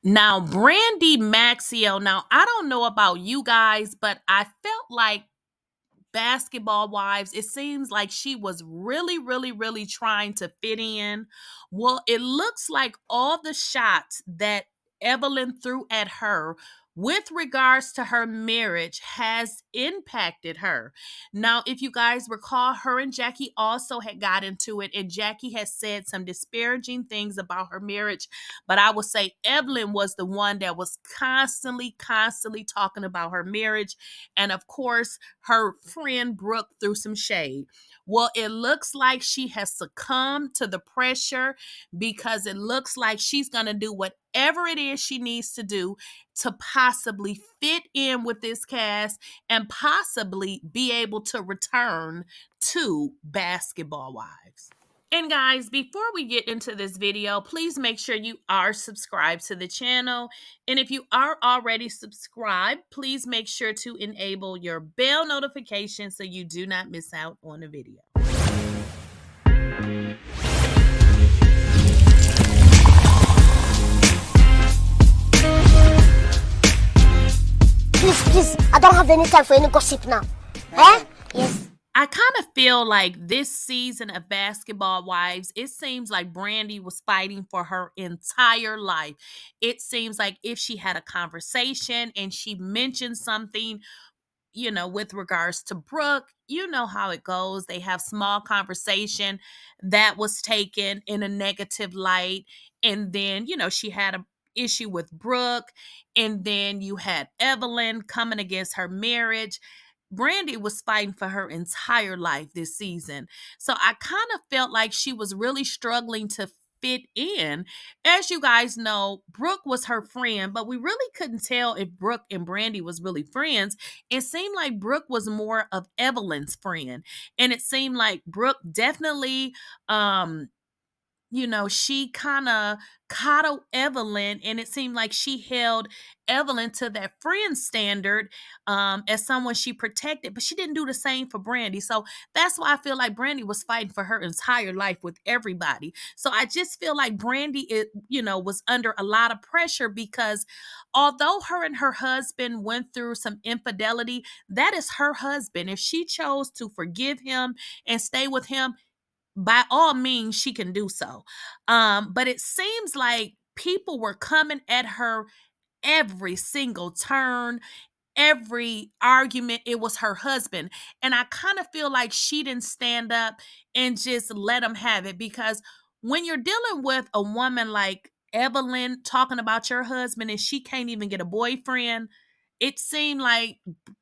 Now, Brandi Maxiell. Now, I don't know about you guys, but I felt like Basketball Wives, it seems like she was really, really, really trying to fit in. Well, it looks like all the shots that Evelyn threw at her with regards to her marriage has impacted her. Now, if you guys recall, her and Jackie also had got into it, and Jackie has said some disparaging things about her marriage. But I would say Evelyn was the one that was constantly, constantly talking about her marriage. And of course, her friend Brooke threw some shade. Well, it looks like she has succumbed to the pressure because it looks like she's going to do whatever it is she needs to do to possibly fit in with this cast and possibly be able to return to Basketball Wives. And guys, before we get into this video, please make sure you are subscribed to the channel. And if you are already subscribed, please make sure to enable your bell notification so you do not miss out on a video. Please, I don't have any time for any gossip now. Eh? Yes. I kind of feel like this season of Basketball Wives, it seems like Brandi was fighting for her entire life. It seems like if she had a conversation and she mentioned something, with regards to Brooke, you know how it goes. They have small conversation that was taken in a negative light. And then, she had a issue with Brooke. And then you had Evelyn coming against her marriage. Brandi was fighting for her entire life this season. So I kind of felt like she was really struggling to fit in. As you guys know, Brooke was her friend, but we really couldn't tell if Brooke and Brandi was really friends. It seemed like Brooke was more of Evelyn's friend. And it seemed like Brooke definitely she kind of coddled Evelyn, and it seemed like she held Evelyn to that friend standard as someone she protected, but she didn't do the same for Brandi. So that's why I feel like Brandi was fighting for her entire life with everybody. So I just feel like Brandi, was under a lot of pressure because although her and her husband went through some infidelity, that is her husband. If she chose to forgive him and stay with him, by all means she can do so. But it seems like people were coming at her every single turn, every argument. It was her husband, and I kind of feel like she didn't stand up and just let him have it, because when you're dealing with a woman like Evelyn talking about your husband and she can't even get a boyfriend, it seemed like,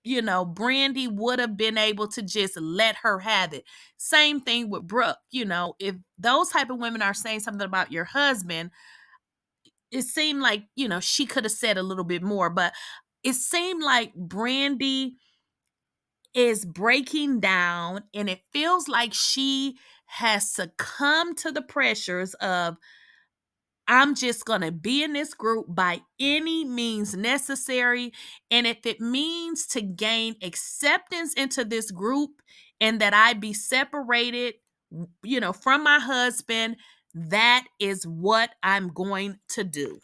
Brandi would have been able to just let her have it. Same thing with Brooke. If those type of women are saying something about your husband, it seemed like, she could have said a little bit more, but it seemed like Brandi is breaking down, and it feels like she has succumbed to the pressures of, I'm just going to be in this group by any means necessary. And if it means to gain acceptance into this group and that I be separated, from my husband, that is what I'm going to do.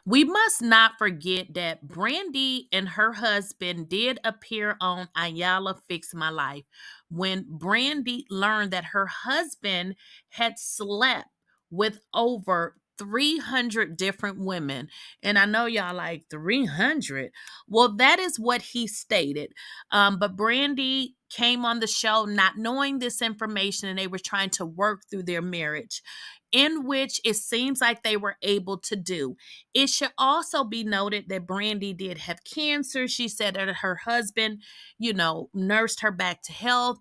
We must not forget that Brandi and her husband did appear on Ayala Fix My Life when Brandi learned that her husband had slept with over 300 different women. And I know y'all like 300. Well, that is what he stated. But Brandi came on the show not knowing this information, and they were trying to work through their marriage, in which it seems like they were able to do. It should also be noted that Brandi did have cancer. She said that her husband, nursed her back to health.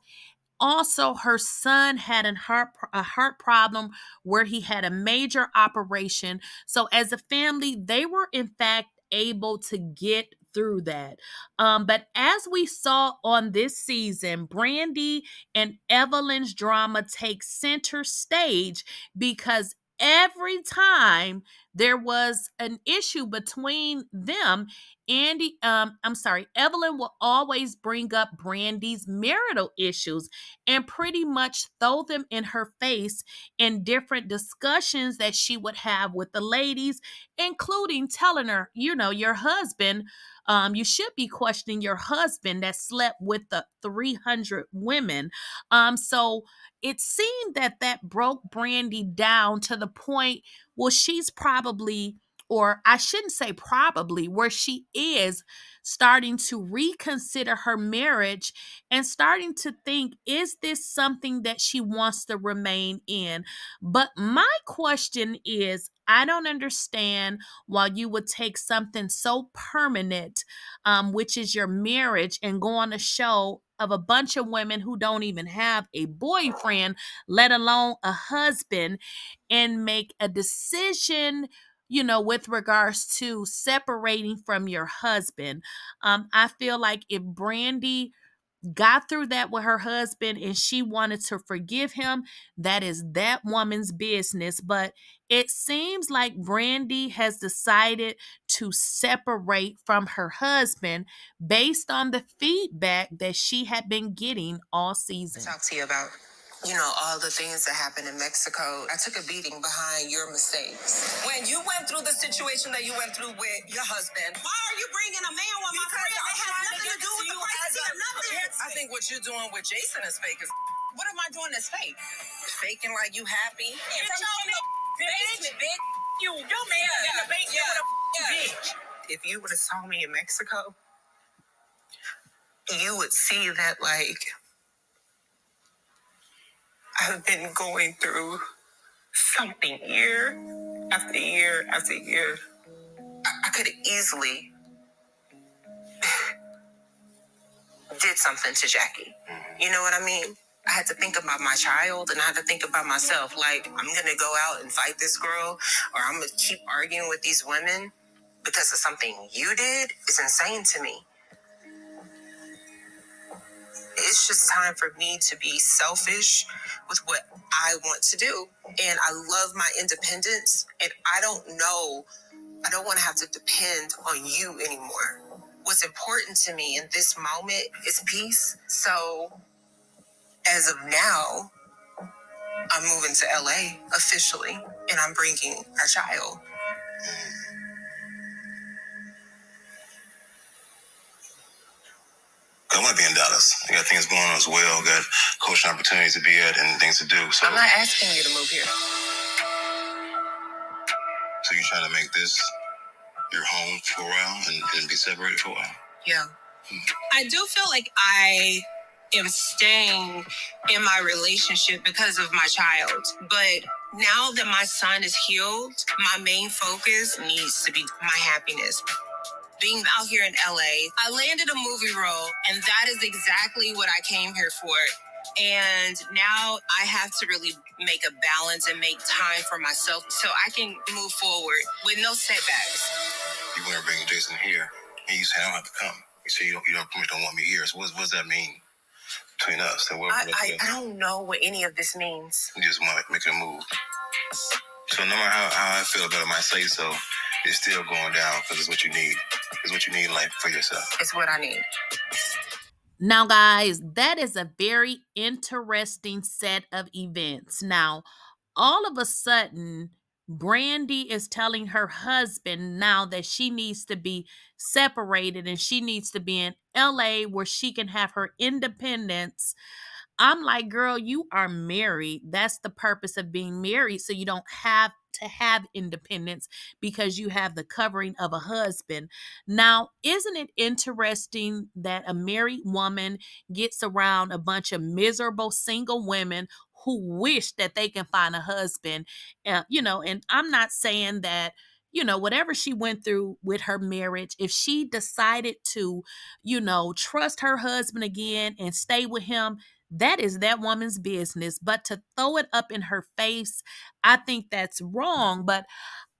Also, her son had a heart problem where he had a major operation. So, as a family, they were in fact able to get through that. But as we saw on this season, Brandi and Evelyn's drama takes center stage because every time there was an issue between them, Evelyn will always bring up Brandi's marital issues and pretty much throw them in her face in different discussions that she would have with the ladies, including telling her, your husband, you should be questioning your husband that slept with the 300 women. So it seemed that broke Brandi down to the point, well, she's probably, or I shouldn't say probably, where she is starting to reconsider her marriage and starting to think, is this something that she wants to remain in? But my question is, I don't understand why you would take something so permanent, which is your marriage, and go on a show of a bunch of women who don't even have a boyfriend, let alone a husband, and make a decision, with regards to separating from your husband. I feel like if Brandi got through that with her husband and she wanted to forgive him, that is that woman's business. But it seems like Brandi has decided to separate from her husband based on the feedback that she had been getting all season. Talk to you about, all the things that happened in Mexico. I took a beating behind your mistakes. When you went through the situation that you went through with your husband, why are you bringing a man with my friend that has nothing to do with the pregnancy or nothing? I think what you're doing with Jason is fake. What am I doing that's fake? Faking like you happy? Yeah, bitch, bitch. Your man in the basement with a bitch. If you would have saw me in Mexico, you would see that, like, I've been going through something year after year after year. I could have easily did something to Jackie. You know what I mean? I had to think about my child and I had to think about myself. Like, I'm going to go out and fight this girl, or I'm going to keep arguing with these women because of something you did. It's insane to me. It's just time for me to be selfish with what I want to do. And I love my independence. And I don't want to have to depend on you anymore. What's important to me in this moment is peace. So as of now, I'm moving to LA officially, and I'm bringing our child. I want to be in Dallas. I got things going on as well. Got coaching opportunities to be at and things to do. So I'm not asking you to move here. So you're trying to make this your home for a while and be separated for a while? Yeah. I do feel like I am staying in my relationship because of my child. But now that my son is healed, my main focus needs to be my happiness. Being out here in LA, I landed a movie role, and that is exactly what I came here for. And now I have to really make a balance and make time for myself so I can move forward with no setbacks. You want to bring Jason here, and you say I don't have to come. You say you don't want me here. So what does that mean between us? So I don't know what any of this means. You just want to make a move. So no matter how I feel about it, I might say so, it's still going down because it's what you need. It's what you need in life for yourself. It's what I need. Now, guys, that is a very interesting set of events. Now, all of a sudden, Brandi is telling her husband now that she needs to be separated and she needs to be in LA where she can have her independence. I'm like, girl, you are married. That's the purpose of being married. So you don't have to have independence because you have the covering of a husband. Now, isn't it interesting that a married woman gets around a bunch of miserable single women who wish that they can find a husband? And I'm not saying that, whatever she went through with her marriage, if she decided to, trust her husband again and stay with him, that is that woman's business. But to throw it up in her face, I think that's wrong. But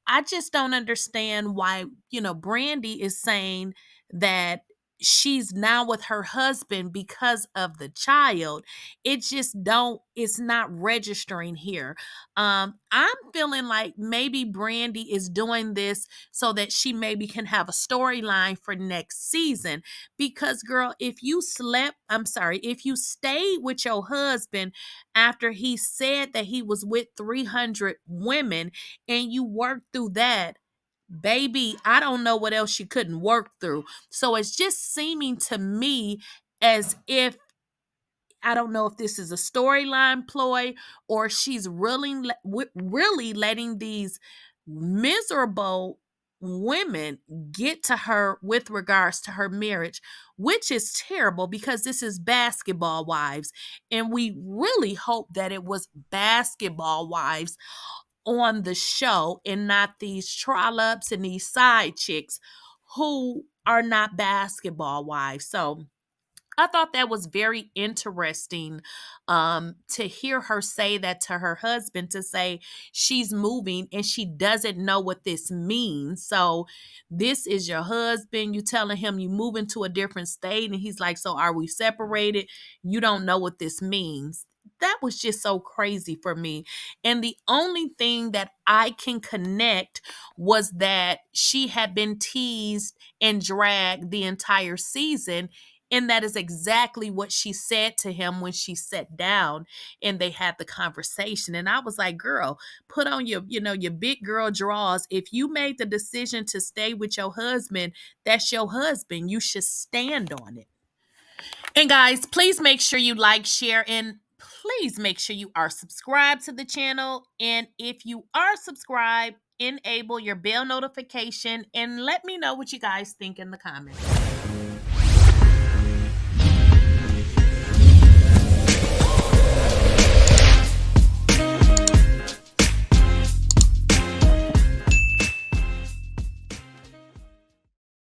I just don't understand why, Brandi is saying that she's now with her husband because of the child. It just don't, it's not registering here. I'm feeling like maybe Brandi is doing this so that she maybe can have a storyline for next season. Because girl, if you if you stayed with your husband after he said that he was with 300 women and you worked through that, baby, I don't know what else she couldn't work through. So it's just seeming to me as if, I don't know if this is a storyline ploy or she's really letting these miserable women get to her with regards to her marriage, which is terrible because this is Basketball Wives. And we really hope that it was Basketball Wives on the show and not these trollops and these side chicks who are not Basketball Wives. So I thought that was very interesting, to hear her say that to her husband, to say she's moving and she doesn't know what this means. So this is your husband. You telling him you moving to a different state, and he's like, so are we separated? You don't know what this means. That was just so crazy for me. And the only thing that I can connect was that she had been teased and dragged the entire season, and that is exactly what she said to him when she sat down and they had the conversation. And I was like, girl, put on your, your big girl drawers. If you made the decision to stay with your husband, that's your husband. You should stand on it. And guys, please make sure you like, share, and please make sure you are subscribed to the channel. And if you are subscribed, enable your bell notification and let me know what you guys think in the comments.